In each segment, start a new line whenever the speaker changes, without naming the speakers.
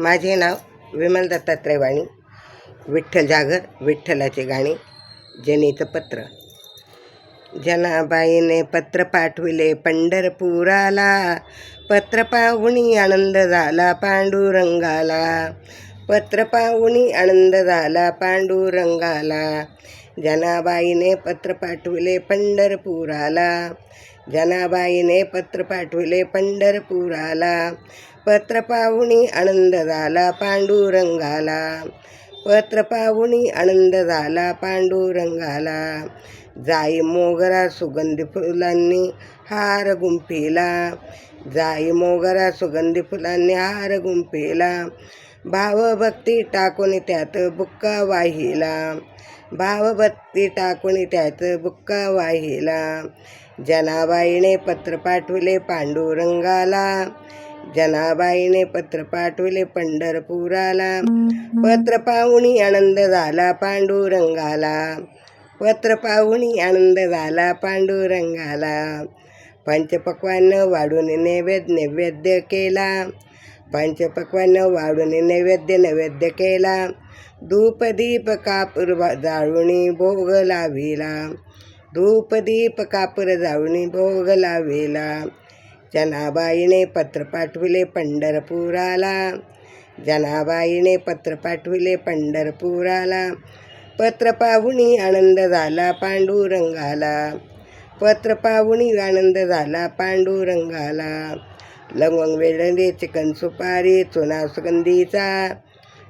माझे नाव विमल दत्तात्रय वाणी. विठ्ठल जागर विठ्ठलाचे गाणे. जनीचं पत्र. जनाबाईने पत्र पाठविले पंढरपुराला, पत्र पाहुणी आनंद झाला पांडुरंगाला. पत्र पाहुणी आनंद झाला पांडुरंगाला. जनाबाईने पत्र पाठविले पंढरपुराला, जनाबाईने पत्र पाठविले पंढरपुराला. पत्र पाहुणी आनंद झाला पांडुरंगाला, पत्र पाहुणी आनंद झाला पांडुरंगाला. जाई मोगरा सुगंधी फुलांनी हार गुंफिला, जाई मोगरा सुगंधी फुलांनी हार गुंफिला. भावभक्ती टाकून त्यात बुक्का वाहिला, भावभक्ती टाकून त्यात बुक्का वाहिला. जनाबाईने पत्र पाठविले पांडुरंगाला, जनाबाईने पत्र पाठविले पंढरपुराला. पत्र पाहुणी आनंद झाला पांडुरंगाला, पत्र पाहुणी आनंद झाला पांडुरंगाला. पंचपक्वान्न वाढून नैवेद्य केला, पंचपक्वान्न वाढून नैवेद्य केला. धूप दीप कापूर जाळूनी भोग लाविला, धूप दीप कापूर जाळूनी भोग लाविला. जनाबाईने पत्र पाठविले पंढरपुराला, जनाबाईने पत्र पाठविले पंढरपुराला. पत्र पाहुणी आनंद झाला पांडुरंगाला, पत्र पाहुणी आनंद झाला पांडुरंगाला. लवंग वेलदे चिकन सुपारी चुना सुगंधीचा,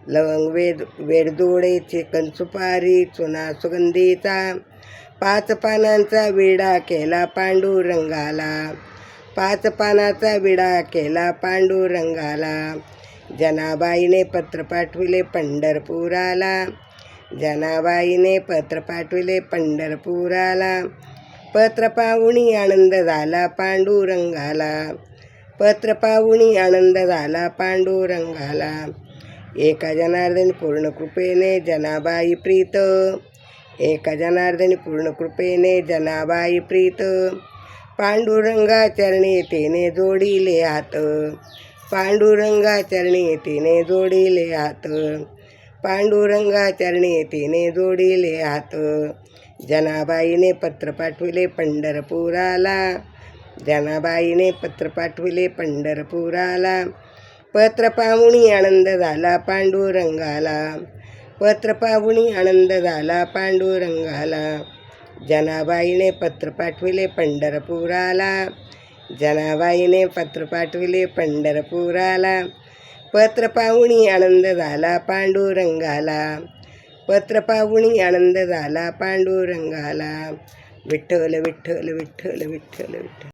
लवंग वेलदोडे चिकन सुपारी चुना सुगंधीचा. 5 पानांचा विडा केला पांडुरंगाला, 5 पानाचा विडा केला पांडुरंगाला. जनाबाईने पत्र पाठविले पंढरपुराला, जनाबाईने पत्र पाठविले पंढरपुराला. पत्र पाहुणी आनंद झाला पांडुरंगाला, पत्र पाहुणी आनंद झाला पांडुरंगाला. एका जनार्दनी पूर्ण कृपेने जनाबाई प्रीत, एका जनार्दनी पूर्ण कृपेने जनाबाई प्रीत. पांडुरंगा चरणी तिने जोडिले हात, पांडुरंगा चरणी तिने जोडिले हात, पांडुरंगा चरणी तिने जोडिले हात. जनाबाईने पत्र पाठविले पंढरपुराला, जनाबाईने पत्र पाठविले पंढरपुराला. पत्र पाहुणी आनंद झाला पांडुरंगाला, पत्र पाहुणी आनंद झाला पांडुरंगाला. जनाबाईने पत्र पाठविले पंढरपुराला, जनाबाईने पत्र पाठविले पंढरपुराला. पत्र पाहुणी आनंद झाला पांडुरंगाला, पत्र पाहुणी आनंद झाला पांडुरंगाला. विठ्ठल विठ्ठल विठ्ठल विठ्ठल विठ्ठल.